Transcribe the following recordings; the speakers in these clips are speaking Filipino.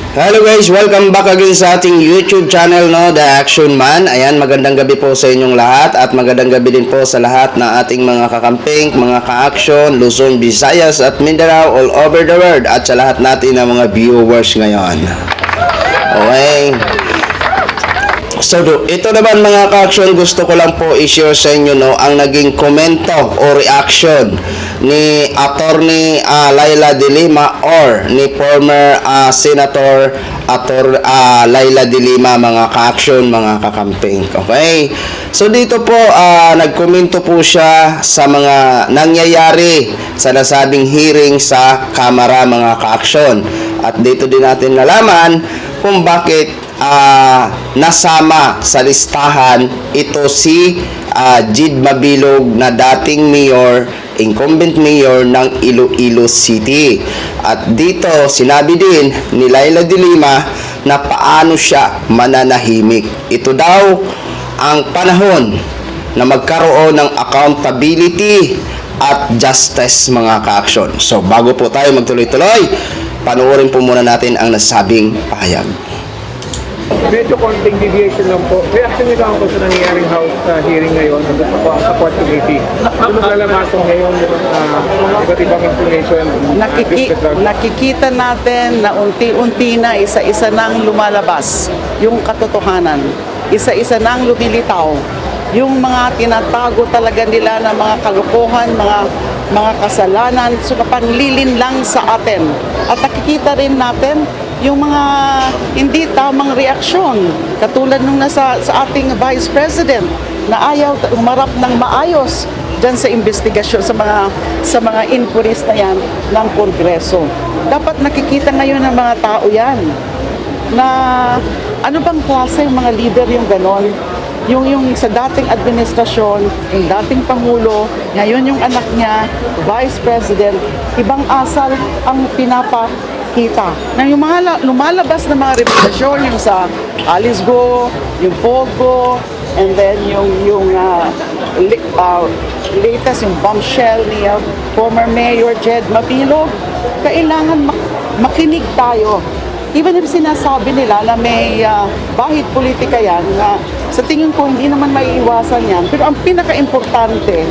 Hello guys, welcome back again sa ating YouTube channel, no, The Action Man. Ayan, magandang gabi po sa inyong lahat at magandang gabi din po sa lahat na ating mga kakamping, mga ka-action, Luzon, Visayas at Mindanao all over the world at sa lahat natin ng mga viewers ngayon. Okay. So, ito naman mga ka-action, gusto ko lang po i-share sa inyo, no, ang naging komento o reaction ni Attorney Laila De Lima or ni former Senator Laila De Lima, mga ka-action, mga kakamping. Okay? So, dito po, nagkomento po siya sa mga nangyayari sa nasabing hearing sa Kamara, mga ka-action. At dito din natin nalaman kung bakit nasama sa listahan ito si Jid Mabilog na dating mayor, incumbent mayor ng Iloilo City. At dito sinabi din ni Laila De Lima na paano siya mananahimik. Ito daw ang panahon na magkaroon ng accountability at justice, mga ka-action. So bago po tayo magtuloy-tuloy, panoorin po muna natin ang nasabing pahayag. Medyo konting deviation lang po. Reaction nito ako sa nangyayaring House hearing ngayon sa Court Committee. Ano nalalaman ngayon iba't ibang information? Nakikita natin na unti-unti na isa-isa nang lumalabas yung katotohanan. Isa-isa nang lumilitaw yung mga tinatago talaga nila na mga kalokohan, mga kasalanan, so panlilin lang sa atin. At nakikita rin natin yung mga hindi tamang reaksyon, katulad nung sa ating Vice President na ayaw umarap ng maayos dyan sa investigasyon, sa mga inquiries na yan ng Kongreso. Dapat nakikita ngayon ng mga tao yan na ano bang klase yung mga leader yung ganon, yung sa dating administrasyon, yung dating Pangulo, ngayon yung anak niya, Vice President, ibang asal ang pinapakita. Na yung mga lumalabas na mga revelasyon, yung sa Alice Go, yung Pogo, and then yung latest, yung bombshell ni former Mayor Jed Mabilog, kailangan makinig tayo. Even if sinasabi nila na may bahid politika yan, na sa tingin ko hindi naman maiiwasan yan. Pero ang pinaka-importante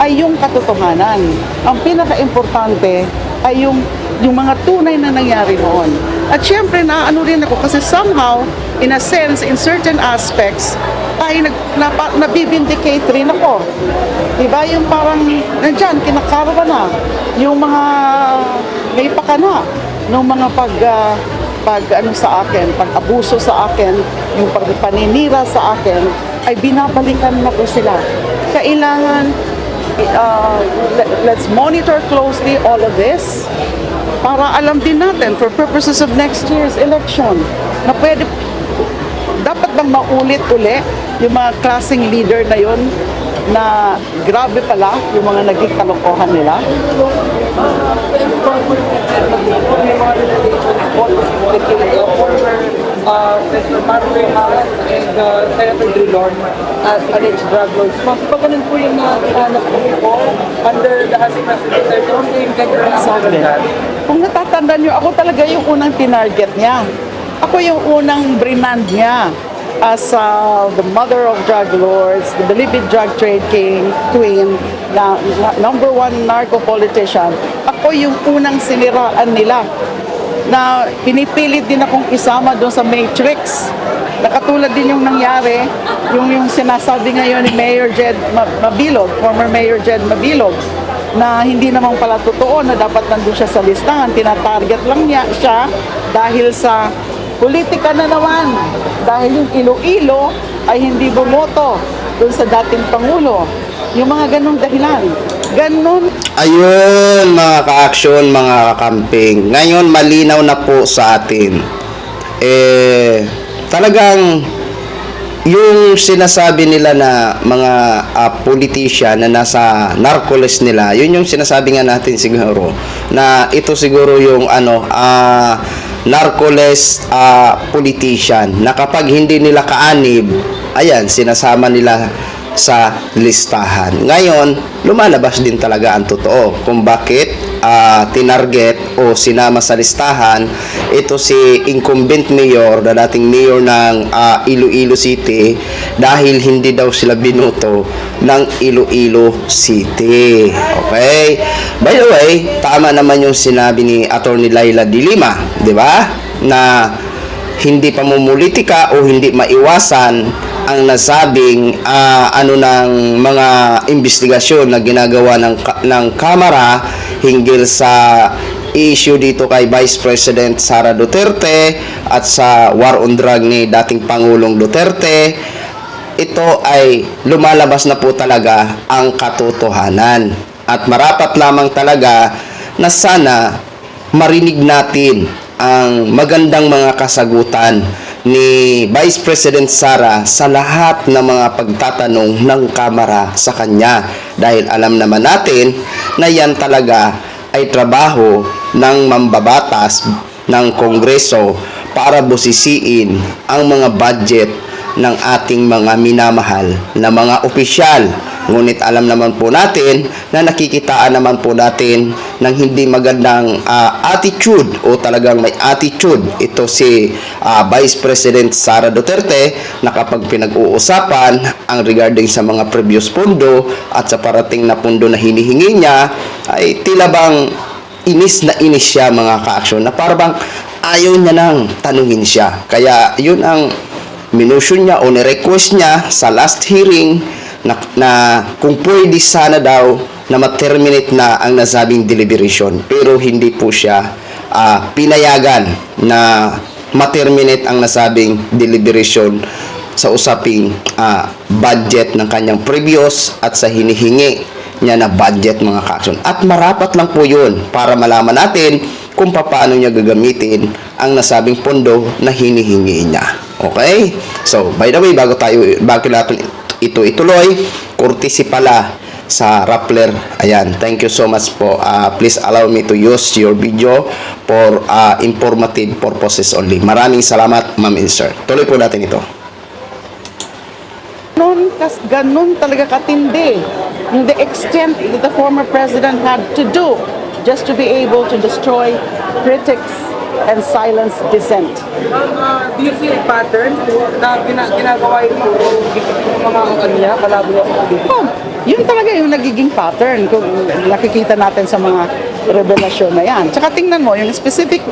ay yung katotohanan. Ang pinaka-importante ay yung mga tunay na nangyari noon. At syempre, naano rin ako kasi somehow, in a sense, in certain aspects, ay nabibindicate rin ako. Diba? Yung parang, nandyan, kinakarawa na. Yung mga may pakana, ng mga pag-ano sa akin, pag-abuso sa akin, yung pagpaninira sa akin, ay binabalikan na ko sila. Kailangan, let's monitor closely all of this para alam din natin for purposes of next year's election na dapat bang maulit-uli yung mga klaseng leader na yon na grabe pala yung mga naging kalokohan nila. Senator Marjorie Howard and Senator Drilon as alleged drug lords. Pa ganun po yung po under the House President. Don't they get your that? Kung natatandaan nyo, ako talaga yung unang tinarget niya. Ako yung unang brinand niya as the mother of drug lords, the believed drug trade queen, na number one narco politician. Ako yung unang siniraan nila na pinipilit din akong isama doon sa Matrix. Nakatulad din yung nangyari, yung sinasabi ngayon ni Mayor Jed Mabilog, former Mayor Jed Mabilog, na hindi naman pala totoo na dapat nandun siya sa listahan. Tinatarget lang niya siya dahil sa politika na naman. Dahil yung Iloilo ay hindi bumoto doon sa dating Pangulo. Yung mga ganong dahilan. Ganon. Ayun, mga ka-action, mga kakamping. Ngayon, malinaw na po sa atin. Talagang yung sinasabi nila na mga politician na nasa narco-list nila, yun yung sinasabi nga natin siguro na ito siguro yung narco-list politician na kapag hindi nila kaanib, ayan, sinasama nila sa listahan. Ngayon, lumalabas din talaga ang totoo kung bakit tinarget o sinama sa listahan, ito si incumbent mayor na dating mayor ng Iloilo City dahil hindi daw sila binoto ng Iloilo City. Okay? By the way, tama naman yung sinabi ni Attorney Laila de Lima, di ba? Na hindi pamumulitika o hindi maiwasan ang nasabing ng mga investigasyon na ginagawa ng Kamara hinggil sa issue dito kay Vice President Sara Duterte at sa war on drug ni dating Pangulong Duterte. Ito ay lumalabas na po talaga ang katotohanan at marapat lamang talaga na sana marinig natin ang magandang mga kasagutan ni Vice President Sara sa lahat ng mga pagtatanong ng Kamara sa kanya dahil alam naman natin na yan talaga ay trabaho ng mambabatas ng Kongreso para busisiin ang mga budget ng ating mga minamahal na mga opisyal. Ngunit alam naman po natin na nakikitaan naman po natin ng hindi magandang attitude o talagang may attitude ito si Vice President Sara Duterte na kapag pinag-uusapan ang regarding sa mga previous pondo at sa parating na pondo na hinihingi niya ay tila bang inis na inis siya mga ka-aksyon na parang ayaw niya nang tanungin siya. Kaya yun ang minusyon niya o ni-request niya sa last hearing na kung pwede sana daw na ma-terminate na ang nasabing deliberation. Pero hindi po siya pinayagan na ma-terminate ang nasabing deliberation sa usaping budget ng kanyang previous at sa hinihingi niya na budget mga ka-aksyon. At marapat lang po yun para malaman natin kung paano niya gagamitin ang nasabing pondo na hinihingi niya. Okay? So, by the way, bago natin ito ituloy, courtesy pala sa Rappler. Ayan, thank you so much po. Please allow me to use your video for informative purposes only. Maraming salamat, ma'am and sir. Tuloy po natin ito. Ganun talaga katindi the extent that the former president had to do just to be able to destroy critics and silence dissent. Do you see a pattern na ginagawa ito ng mga kanya kalabo sa politika? Oh, yun talaga yung nagiging pattern kung nakikita natin sa mga revelasyon na yan. Tsaka tingnan mo, yung specific,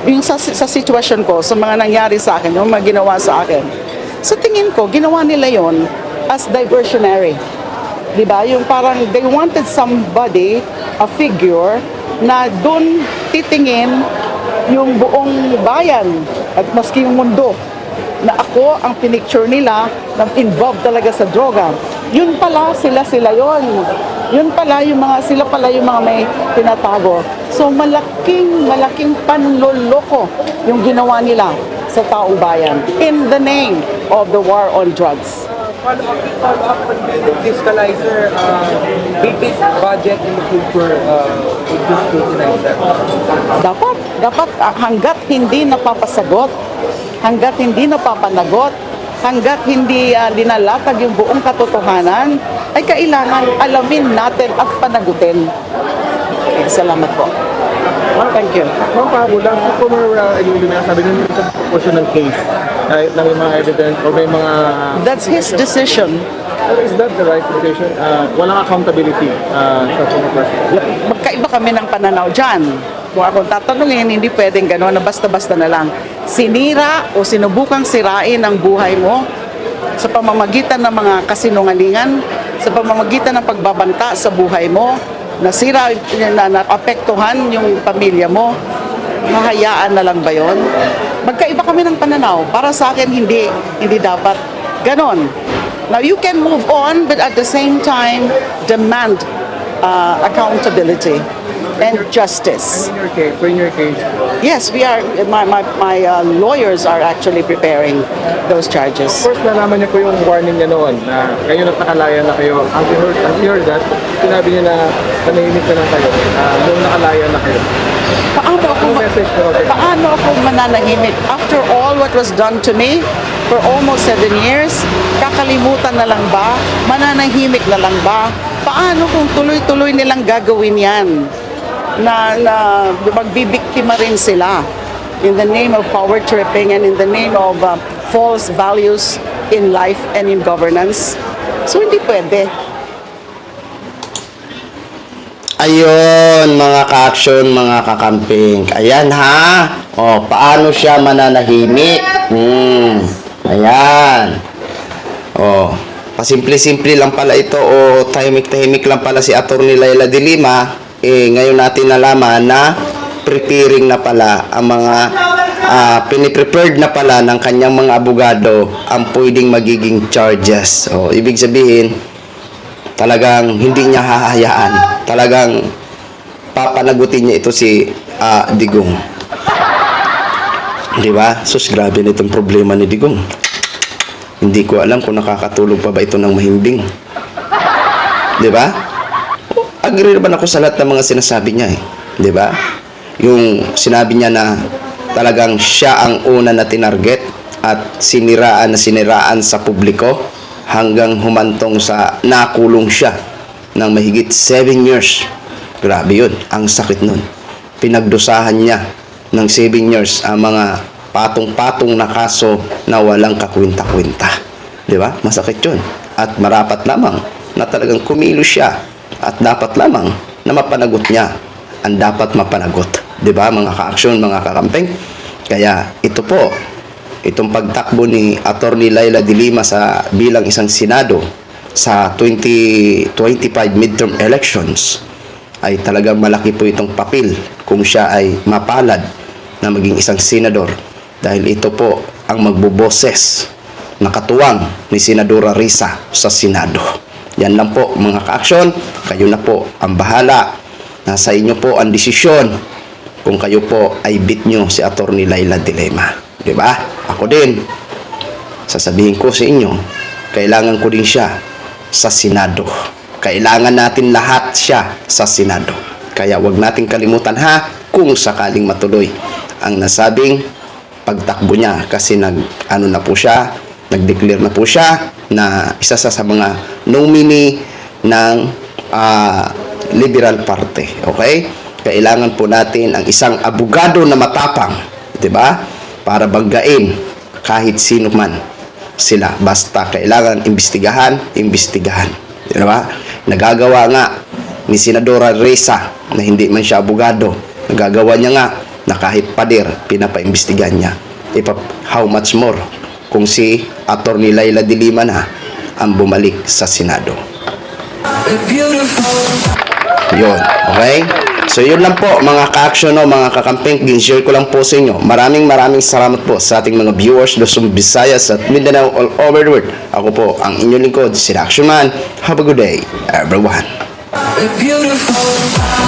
yung sa sitwasyon ko, sa mga nangyari sa akin, yung mga ginawa sa akin, sa tingin ko, ginawa nila yon as diversionary. Diba? Yung parang they wanted somebody, a figure, na doon titingin yung buong bayan at maski yung mundo na ako ang pinicture nila na involved talaga sa droga. Yun pala, sila yon. Yun pala, sila pala yung mga may tinatago. So malaking panloloko yung ginawa nila sa taong bayan in the name of the war on drugs. Follow-up fiscalizer, big budget in the future would you scrutinize that? Dapat hanggat hindi napapasagot, hanggat hindi napapanagot, hanggat hindi dinalatag yung buong katotohanan, ay kailangan alamin natin at panagutin. Okay, salamat po. Thank you. Ma'am, pabulang kung sabi nyo sa portion ng case ng mga evidence o may mga... That's his decision. Is that the right decision? Walang accountability sa former president? Magkaiba kami ng pananaw dyan. Kung akong tatanungin, hindi pwedeng gano'n na basta-basta na lang. Sinira o sinubukang sirain ang buhay mo sa pamamagitan ng mga kasinungalingan, sa pamamagitan ng pagbabanta sa buhay mo, nasira, naapektuhan yung pamilya mo, mahayaan na lang ba yun? Magkaiba kami ng pananaw. Para sa akin, hindi dapat ganon. Now, you can move on, but at the same time, demand accountability and justice. In your case, Yes, we are. My lawyers are actually preparing those charges. of course, nalaman niyo po yung warning niya noon na kayo nakalaya na kayo. Ang heard that, sinabi niya na nanahimik na lang kayo. Nung nakalaya na kayo. Paano ako mananahimik? After all what was done to me for almost 7 years, kakalimutan na lang ba? Mananahimik na lang ba? Paano kung tuloy-tuloy nilang gagawin yan? na magbibiktima rin sila in the name of power tripping and in the name of false values in life and in governance. So hindi pwede. Ayun, mga ka-action, mga kakamping. Ayan ha. O, paano siya mananahimik? Ayan. O, pasimple-simple lang pala ito o tahimik-tahimik lang pala si Atty. Laila de Lima. Ngayon natin nalaman na preparing na pala ang mga piniprepared na pala ng kanyang mga abogado ang pwedeng magiging charges. O, ibig sabihin, talagang hindi niya hahayaan. Talagang papanagutin niya ito si Digong. Di ba? Sus, grabe na itong problema ni Digong. Hindi ko alam kung nakakatulog pa ba ito ng mahimbing. Di ba? Agree naman ako sa lahat ng mga sinasabi niya eh. Di ba? Yung sinabi niya na talagang siya ang una na tinarget at siniraan sa publiko hanggang humantong sa nakulong siya ng mahigit 7 years. Grabe yun. Ang sakit nun. Pinagdusahan niya ng 7 years ang mga patong-patong na kaso na walang kakwinta-kwinta. Di ba? Masakit yun. At marapat lamang na talagang kumilos siya at dapat lamang na mapanagot niya ang dapat mapanagot. Di ba, mga ka-aksyon, mga kakampeng? Kaya ito po, itong pagtakbo ni Atty. Laila de Lima sa bilang isang senado sa 2025 midterm elections ay talagang malaki po itong papel kung siya ay mapalad na maging isang senador dahil ito po ang magboboses na katuwang ni Senadora Risa sa Senado. Yan lang po mga ka-aksyon, kayo na po ang bahala. Nasa inyo po ang desisyon kung kayo po ay bit nyo si Atty. Laila de Lima. Diba? Ako din, sasabihin ko sa inyo, kailangan ko din siya sa Senado. Kailangan natin lahat siya sa Senado. Kaya wag nating kalimutan ha, kung sakaling matuloy ang nasabing pagtakbo niya. Kasi nag-declare na po siya na isa sa mga nominee ng Liberal Party. Okay? Kailangan po natin ang isang abogado na matapang. Diba? Para banggain kahit sino man sila. Basta kailangan imbestigahan. Diba? Nagagawa nga ni Senadora Risa na hindi man siya abogado. Nagagawa niya nga na kahit pader, pinapaimbestigahan niya. How much more kung si Atty. Laila de Lima na ang bumalik sa Senado. Yun, okay? So yun lang po mga ka-action o mga kakamping, gin-share ko lang po sa inyo. Maraming salamat po sa ating mga viewers Luzon, Visayas at Mindanao all over the world. Ako po ang inyong lingkod, si Action Man. Have a good day, everyone. Beautiful.